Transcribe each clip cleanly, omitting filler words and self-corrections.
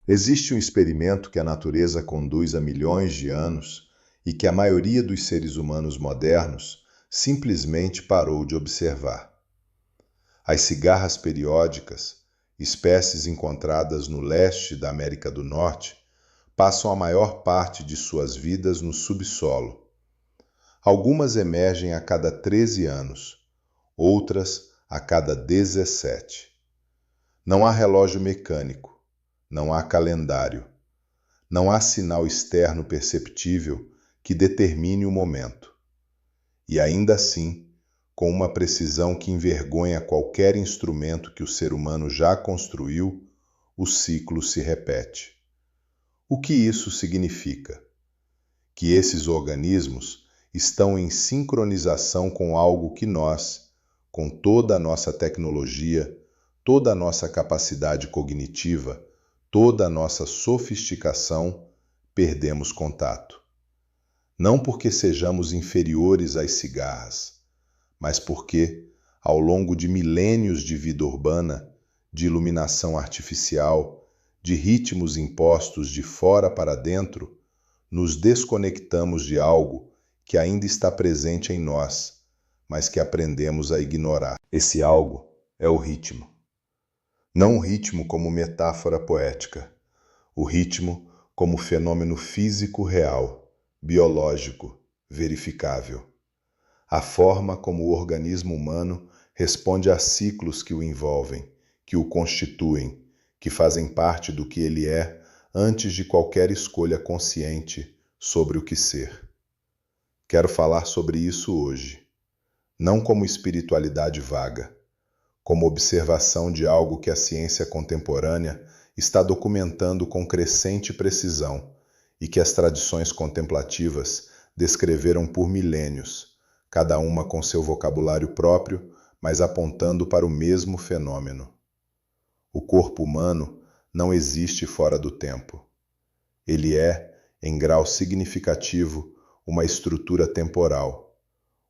Existe um experimento que a natureza conduz há milhões de anos e que a maioria dos seres humanos modernos simplesmente parou de observar. As cigarras periódicas, espécies encontradas no leste da América do Norte, passam a maior parte de suas vidas no subsolo. Algumas emergem a cada 13 anos, outras a cada 17. Não há relógio mecânico, não há calendário, não há sinal externo perceptível que determine o momento. E ainda assim, com uma precisão que envergonha qualquer instrumento que o ser humano já construiu, o ciclo se repete. O que isso significa? Que esses organismos estão em sincronização com algo que nós, com toda a nossa tecnologia, toda a nossa capacidade cognitiva, toda a nossa sofisticação, perdemos contato. Não porque sejamos inferiores às cigarras, mas porque, ao longo de milênios de vida urbana, de iluminação artificial, de ritmos impostos de fora para dentro, nos desconectamos de algo que ainda está presente em nós, mas que aprendemos a ignorar. Esse algo é o ritmo. Não o ritmo como metáfora poética, o ritmo como fenômeno físico real, biológico, verificável. A forma como o organismo humano responde a ciclos que o envolvem, que o constituem, que fazem parte do que ele é antes de qualquer escolha consciente sobre o que ser. Quero falar sobre isso hoje, não como espiritualidade vaga, como observação de algo que a ciência contemporânea está documentando com crescente precisão e que as tradições contemplativas descreveram por milênios, cada uma com seu vocabulário próprio, mas apontando para o mesmo fenômeno. O corpo humano não existe fora do tempo. Ele é, em grau significativo, uma estrutura temporal,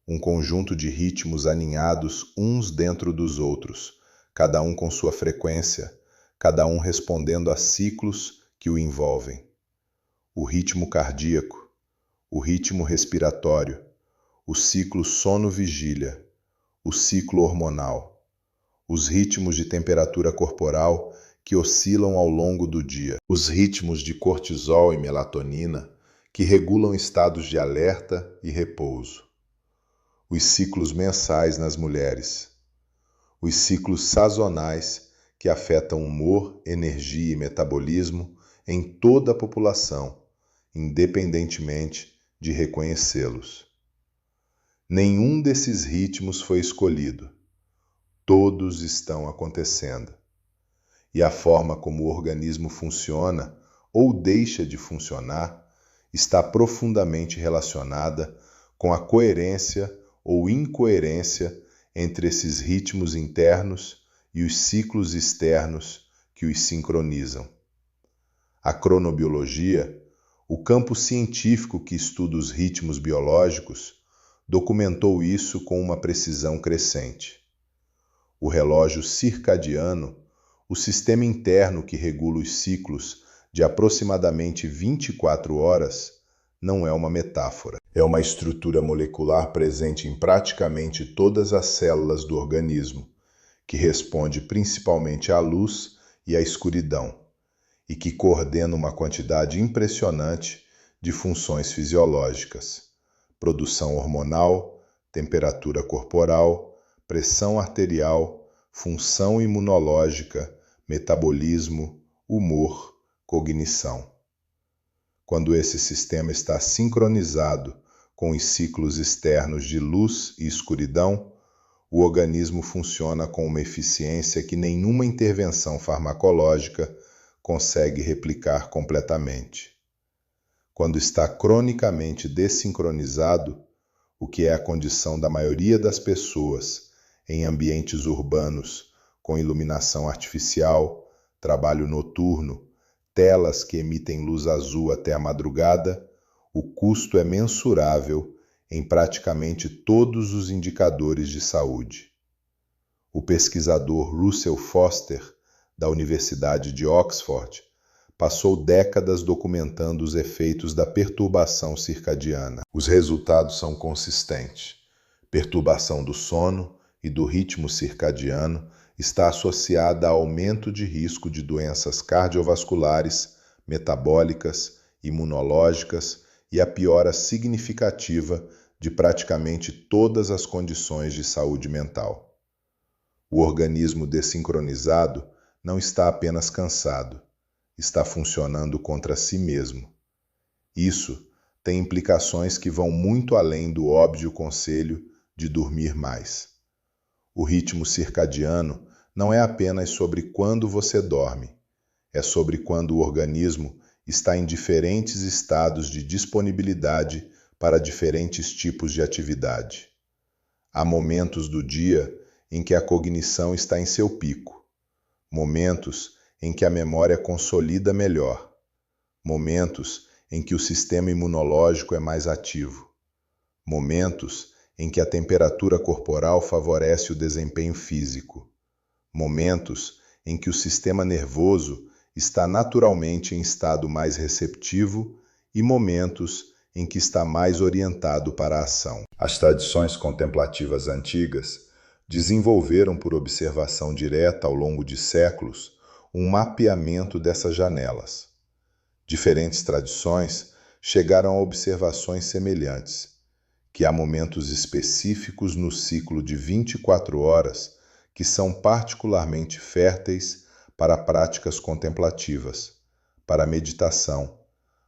um conjunto de ritmos aninhados uns dentro dos outros, cada um com sua frequência, cada um respondendo a ciclos que o envolvem. O ritmo cardíaco, o ritmo respiratório, o ciclo sono-vigília, o ciclo hormonal, os ritmos de temperatura corporal que oscilam ao longo do dia, os ritmos de cortisol e melatonina que regulam estados de alerta e repouso, os ciclos mensais nas mulheres, os ciclos sazonais que afetam humor, energia e metabolismo em toda a população, independentemente de reconhecê-los. Nenhum desses ritmos foi escolhido. Todos estão acontecendo. E a forma como o organismo funciona ou deixa de funcionar está profundamente relacionada com a coerência ou incoerência entre esses ritmos internos e os ciclos externos que os sincronizam. A cronobiologia, o campo científico que estuda os ritmos biológicos, documentou isso com uma precisão crescente. O relógio circadiano, o sistema interno que regula os ciclos de aproximadamente 24 horas, não é uma metáfora. É uma estrutura molecular presente em praticamente todas as células do organismo, que responde principalmente à luz e à escuridão, e que coordena uma quantidade impressionante de funções fisiológicas: produção hormonal, temperatura corporal, pressão arterial, função imunológica, metabolismo, humor, cognição. Quando esse sistema está sincronizado com os ciclos externos de luz e escuridão, o organismo funciona com uma eficiência que nenhuma intervenção farmacológica consegue replicar completamente. Quando está cronicamente desincronizado, o que é a condição da maioria das pessoas em ambientes urbanos com iluminação artificial, trabalho noturno, telas que emitem luz azul até a madrugada, o custo é mensurável em praticamente todos os indicadores de saúde. O pesquisador Russell Foster, da Universidade de Oxford, passou décadas documentando os efeitos da perturbação circadiana. Os resultados são consistentes. Perturbação do sono e do ritmo circadiano está associada a aumento de risco de doenças cardiovasculares, metabólicas, imunológicas e a piora significativa de praticamente todas as condições de saúde mental. O organismo desincronizado não está apenas cansado, está funcionando contra si mesmo. Isso tem implicações que vão muito além do óbvio conselho de dormir mais. O ritmo circadiano não é apenas sobre quando você dorme, é sobre quando o organismo está em diferentes estados de disponibilidade para diferentes tipos de atividade. Há momentos do dia em que a cognição está em seu pico, momentos em que a memória consolida melhor, momentos em que o sistema imunológico é mais ativo, momentos em que a temperatura corporal favorece o desempenho físico, momentos em que o sistema nervoso está naturalmente em estado mais receptivo e momentos em que está mais orientado para a ação. As tradições contemplativas antigas desenvolveram por observação direta ao longo de séculos um mapeamento dessas janelas. Diferentes tradições chegaram a observações semelhantes, que há momentos específicos no ciclo de 24 horas que são particularmente férteis para práticas contemplativas, para a meditação,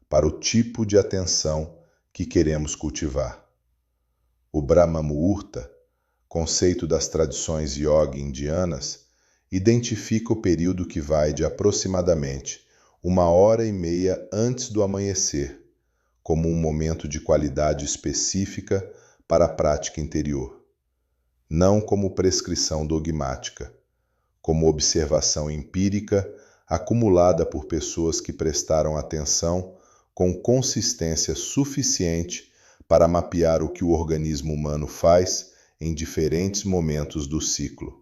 para o tipo de atenção que queremos cultivar. O Brahma Muhurta, conceito das tradições yoga indianas, identifica o período que vai de aproximadamente 1h30 antes do amanhecer, como um momento de qualidade específica para a prática interior, não como prescrição dogmática, como observação empírica acumulada por pessoas que prestaram atenção com consistência suficiente para mapear o que o organismo humano faz em diferentes momentos do ciclo.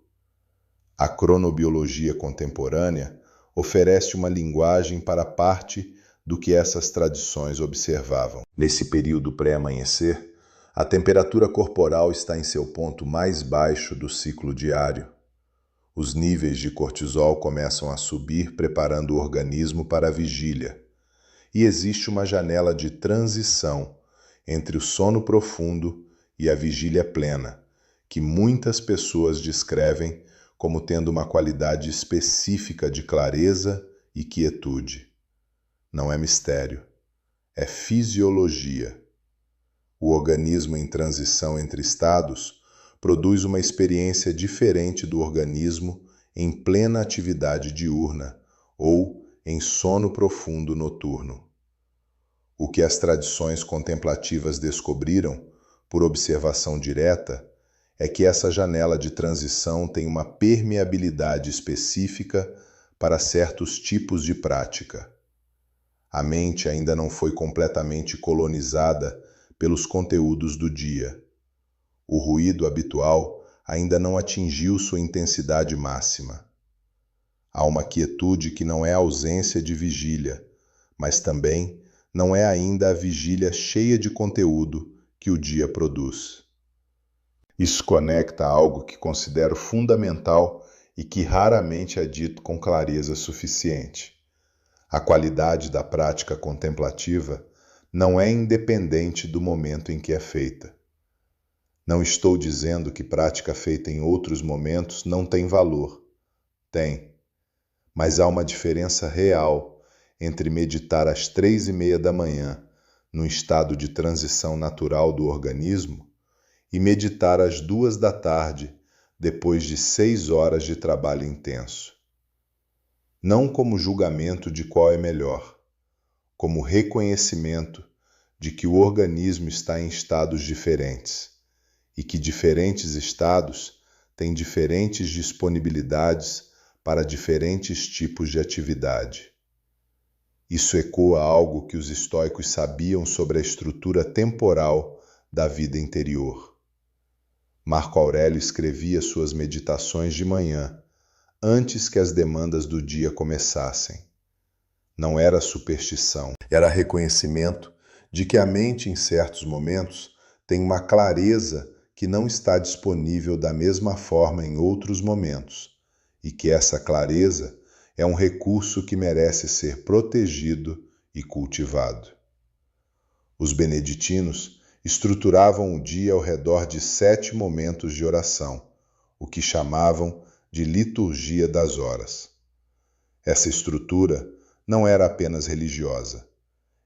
A cronobiologia contemporânea oferece uma linguagem para parte do que essas tradições observavam. Nesse período pré-amanhecer, a temperatura corporal está em seu ponto mais baixo do ciclo diário. Os níveis de cortisol começam a subir, preparando o organismo para a vigília. E existe uma janela de transição entre o sono profundo e a vigília plena, que muitas pessoas descrevem como tendo uma qualidade específica de clareza e quietude. Não é mistério, é fisiologia. O organismo em transição entre estados produz uma experiência diferente do organismo em plena atividade diurna ou em sono profundo noturno. O que as tradições contemplativas descobriram, por observação direta, é que essa janela de transição tem uma permeabilidade específica para certos tipos de prática. A mente ainda não foi completamente colonizada pelos conteúdos do dia. O ruído habitual ainda não atingiu sua intensidade máxima. Há uma quietude que não é ausência de vigília, mas também não é ainda a vigília cheia de conteúdo que o dia produz. Isso conecta a algo que considero fundamental e que raramente é dito com clareza suficiente. A qualidade da prática contemplativa não é independente do momento em que é feita. Não estou dizendo que prática feita em outros momentos não tem valor. Tem. Mas há uma diferença real entre meditar às 3h30 da manhã, num estado de transição natural do organismo, e meditar às 2 da tarde, depois de 6 horas de trabalho intenso. Não como julgamento de qual é melhor, como reconhecimento de que o organismo está em estados diferentes e que diferentes estados têm diferentes disponibilidades para diferentes tipos de atividade. Isso ecoa algo que os estoicos sabiam sobre a estrutura temporal da vida interior. Marco Aurélio escrevia suas meditações de manhã, antes que as demandas do dia começassem. Não era superstição, era reconhecimento de que a mente, em certos momentos, tem uma clareza que não está disponível da mesma forma em outros momentos, e que essa clareza é um recurso que merece ser protegido e cultivado. Os beneditinos estruturavam o dia ao redor de 7 momentos de oração, o que chamavam de liturgia das horas. Essa estrutura não era apenas religiosa,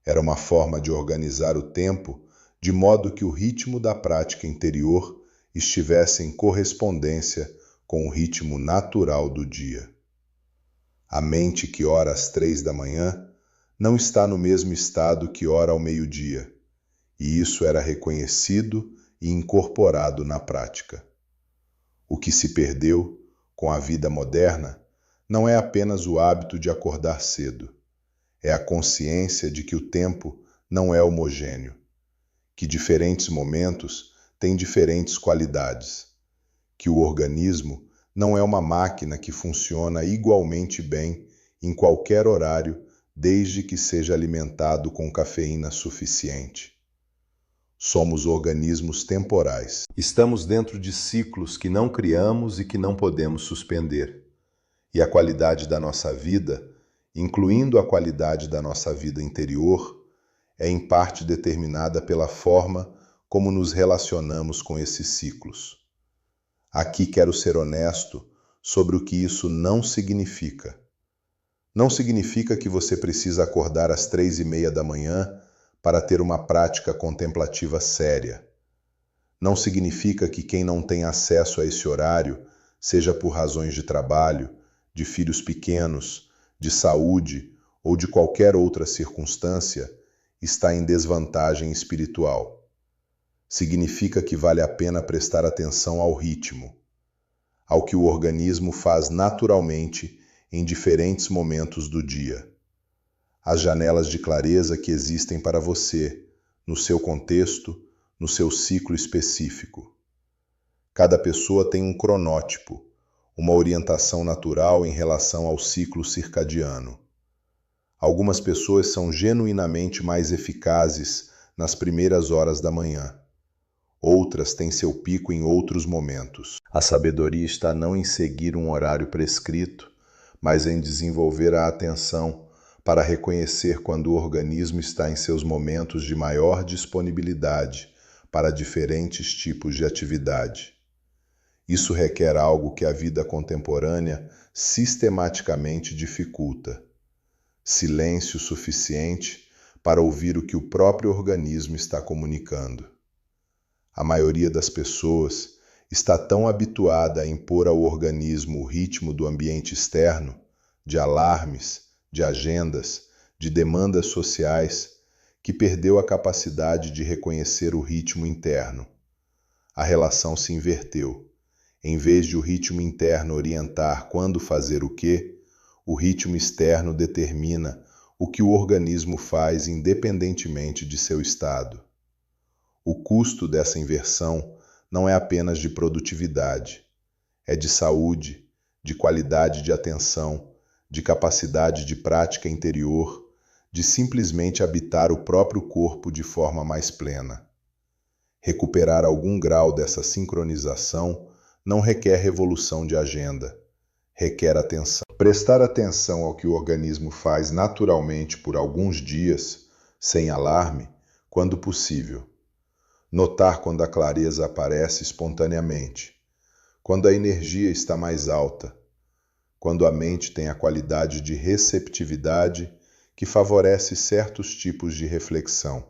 era uma forma de organizar o tempo de modo que o ritmo da prática interior estivesse em correspondência com o ritmo natural do dia. A mente que ora às 3 da manhã não está no mesmo estado que ora ao meio-dia, e isso era reconhecido e incorporado na prática. O que se perdeu com a vida moderna não é apenas o hábito de acordar cedo, é a consciência de que o tempo não é homogêneo, que diferentes momentos têm diferentes qualidades, que o organismo não é uma máquina que funciona igualmente bem em qualquer horário, desde que seja alimentado com cafeína suficiente. Somos organismos temporais. Estamos dentro de ciclos que não criamos e que não podemos suspender. E a qualidade da nossa vida, incluindo a qualidade da nossa vida interior, é em parte determinada pela forma como nos relacionamos com esses ciclos. Aqui quero ser honesto sobre o que isso não significa. Não significa que você precisa acordar às 3:30 da manhã para ter uma prática contemplativa séria. Não significa que quem não tem acesso a esse horário, seja por razões de trabalho, de filhos pequenos, de saúde ou de qualquer outra circunstância, está em desvantagem espiritual. Significa que vale a pena prestar atenção ao ritmo, ao que o organismo faz naturalmente em diferentes momentos do dia. As janelas de clareza que existem para você, no seu contexto, no seu ciclo específico. Cada pessoa tem um cronótipo, uma orientação natural em relação ao ciclo circadiano. Algumas pessoas são genuinamente mais eficazes nas primeiras horas da manhã. Outras têm seu pico em outros momentos. A sabedoria está não em seguir um horário prescrito, mas em desenvolver a atenção para reconhecer quando o organismo está em seus momentos de maior disponibilidade para diferentes tipos de atividade. Isso requer algo que a vida contemporânea sistematicamente dificulta: silêncio suficiente para ouvir o que o próprio organismo está comunicando. A maioria das pessoas está tão habituada a impor ao organismo o ritmo do ambiente externo, de alarmes, de agendas, de demandas sociais, que perdeu a capacidade de reconhecer o ritmo interno. A relação se inverteu. Em vez de o ritmo interno orientar quando fazer o quê, o ritmo externo determina o que o organismo faz independentemente de seu estado. O custo dessa inversão não é apenas de produtividade, é de saúde, de qualidade de atenção, de capacidade de prática interior, de simplesmente habitar o próprio corpo de forma mais plena. Recuperar algum grau dessa sincronização não requer revolução de agenda, requer atenção. Prestar atenção ao que o organismo faz naturalmente por alguns dias, sem alarme, quando possível. Notar quando a clareza aparece espontaneamente, quando a energia está mais alta, quando a mente tem a qualidade de receptividade que favorece certos tipos de reflexão,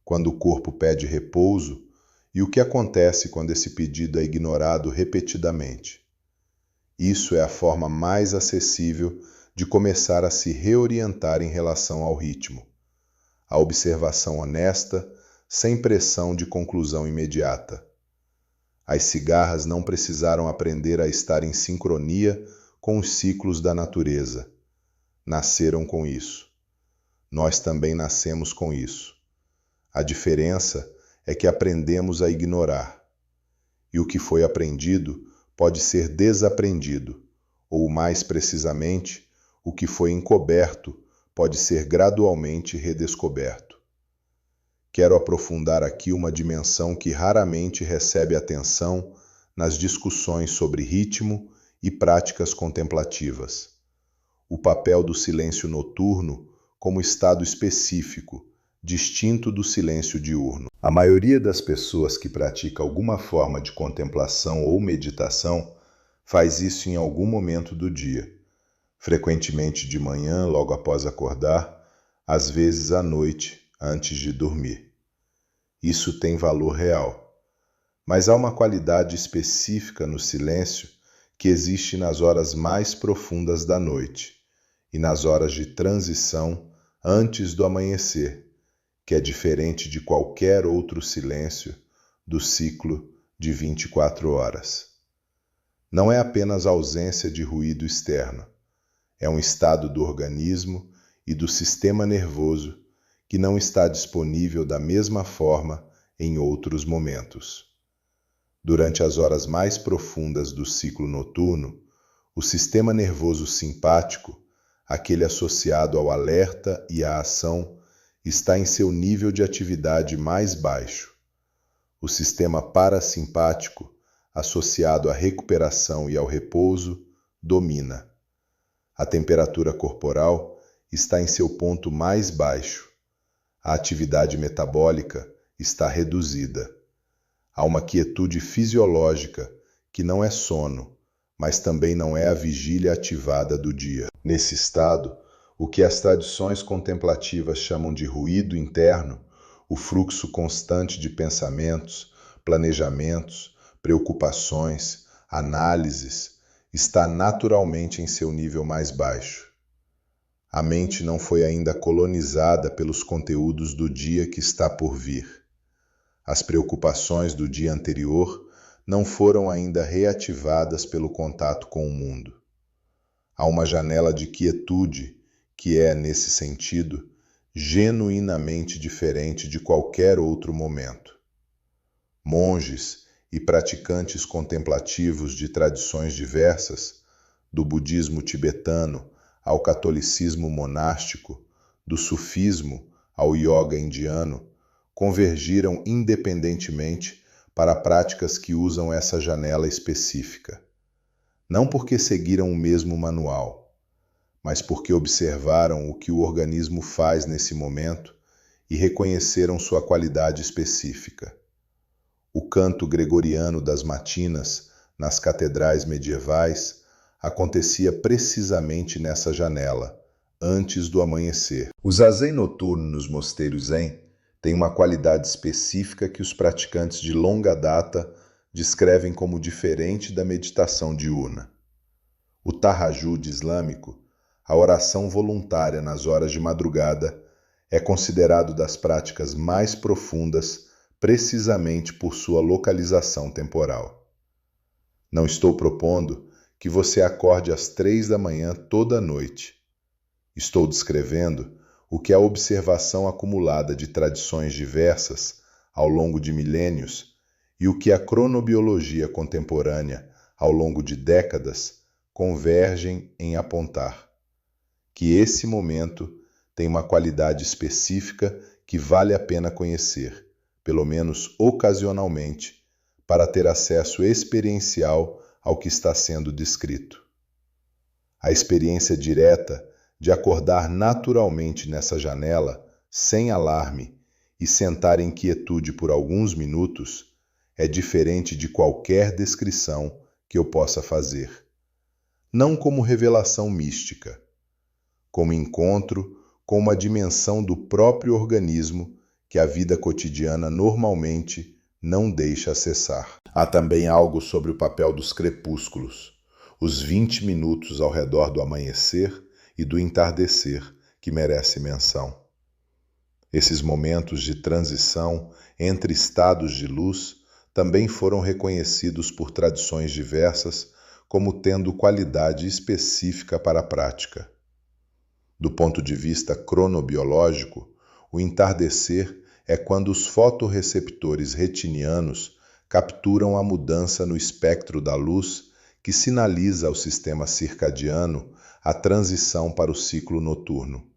quando o corpo pede repouso e o que acontece quando esse pedido é ignorado repetidamente. Isso é a forma mais acessível de começar a se reorientar em relação ao ritmo. A observação honesta, sem pressão de conclusão imediata. As cigarras não precisaram aprender a estar em sincronia com os ciclos da natureza. Nasceram com isso. Nós também nascemos com isso. A diferença é que aprendemos a ignorar. E o que foi aprendido pode ser desaprendido, ou mais precisamente, o que foi encoberto pode ser gradualmente redescoberto. Quero aprofundar aqui uma dimensão que raramente recebe atenção nas discussões sobre ritmo e práticas contemplativas: o papel do silêncio noturno como estado específico, distinto do silêncio diurno. A maioria das pessoas que pratica alguma forma de contemplação ou meditação faz isso em algum momento do dia, frequentemente de manhã, logo após acordar, às vezes à noite, antes de dormir. Isso tem valor real. Mas há uma qualidade específica no silêncio que existe nas horas mais profundas da noite e nas horas de transição antes do amanhecer, que é diferente de qualquer outro silêncio do ciclo de 24 horas. Não é apenas ausência de ruído externo, é um estado do organismo e do sistema nervoso que não está disponível da mesma forma em outros momentos. Durante as horas mais profundas do ciclo noturno, o sistema nervoso simpático, aquele associado ao alerta e à ação, está em seu nível de atividade mais baixo. O sistema parasimpático, associado à recuperação e ao repouso, domina. A temperatura corporal está em seu ponto mais baixo. A atividade metabólica está reduzida. Há uma quietude fisiológica que não é sono, mas também não é a vigília ativada do dia. Nesse estado, o que as tradições contemplativas chamam de ruído interno, o fluxo constante de pensamentos, planejamentos, preocupações, análises, está naturalmente em seu nível mais baixo. A mente não foi ainda colonizada pelos conteúdos do dia que está por vir. As preocupações do dia anterior não foram ainda reativadas pelo contato com o mundo. Há uma janela de quietude que é, nesse sentido, genuinamente diferente de qualquer outro momento. Monges e praticantes contemplativos de tradições diversas, do budismo tibetano ao catolicismo monástico, do sufismo ao yoga indiano, convergiram independentemente para práticas que usam essa janela específica. Não porque seguiram o mesmo manual, mas porque observaram o que o organismo faz nesse momento e reconheceram sua qualidade específica. O canto gregoriano das matinas nas catedrais medievais acontecia precisamente nessa janela, antes do amanhecer. O zazen noturno nos mosteiros zen tem uma qualidade específica que os praticantes de longa data descrevem como diferente da meditação diurna. O tahajjud islâmico, a oração voluntária nas horas de madrugada, é considerado das práticas mais profundas precisamente por sua localização temporal. Não estou propondo que você acorde às 3 da manhã toda noite. Estou descrevendo o que a observação acumulada de tradições diversas ao longo de milênios e o que a cronobiologia contemporânea ao longo de décadas convergem em apontar: que esse momento tem uma qualidade específica que vale a pena conhecer, pelo menos ocasionalmente, para ter acesso experiencial ao que está sendo descrito. A experiência direta de acordar naturalmente nessa janela, sem alarme, e sentar em quietude por alguns minutos, é diferente de qualquer descrição que eu possa fazer. Não como revelação mística, como encontro com uma dimensão do próprio organismo que a vida cotidiana normalmente não deixa acessar. Há também algo sobre o papel dos crepúsculos, os 20 minutos ao redor do amanhecer e do entardecer, que merece menção. Esses momentos de transição entre estados de luz também foram reconhecidos por tradições diversas como tendo qualidade específica para a prática. Do ponto de vista cronobiológico, o entardecer é quando os fotorreceptores retinianos capturam a mudança no espectro da luz que sinaliza ao sistema circadiano a transição para o ciclo noturno.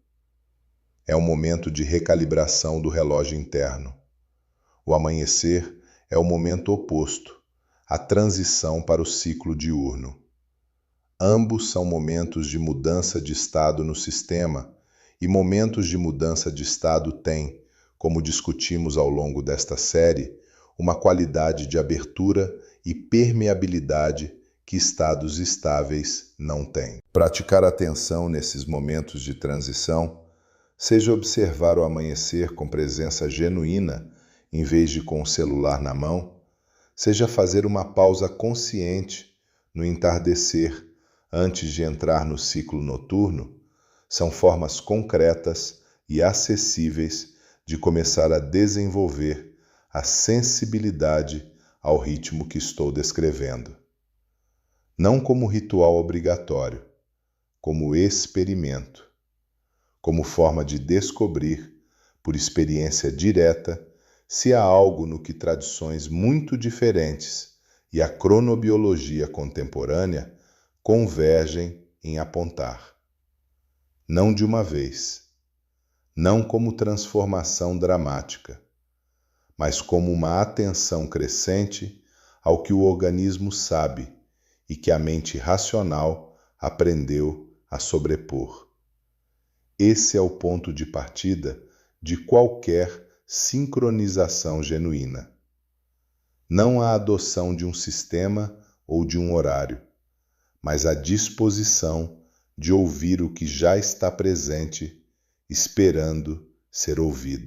é um momento de recalibração do relógio interno. O amanhecer é o momento oposto, a transição para o ciclo diurno. Ambos são momentos de mudança de estado no sistema, e momentos de mudança de estado têm, como discutimos ao longo desta série, uma qualidade de abertura e permeabilidade que estados estáveis não têm. Praticar atenção nesses momentos de transição, seja observar o amanhecer com presença genuína, em vez de com o celular na mão, seja fazer uma pausa consciente no entardecer antes de entrar no ciclo noturno, são formas concretas e acessíveis de começar a desenvolver a sensibilidade ao ritmo que estou descrevendo. Não como ritual obrigatório, como experimento, como forma de descobrir, por experiência direta, se há algo no que tradições muito diferentes e a cronobiologia contemporânea convergem em apontar. Não de uma vez, não como transformação dramática, mas como uma atenção crescente ao que o organismo sabe e que a mente racional aprendeu a sobrepor. Esse é o ponto de partida de qualquer sincronização genuína. Não a adoção de um sistema ou de um horário, mas a disposição de ouvir o que já está presente, esperando ser ouvido.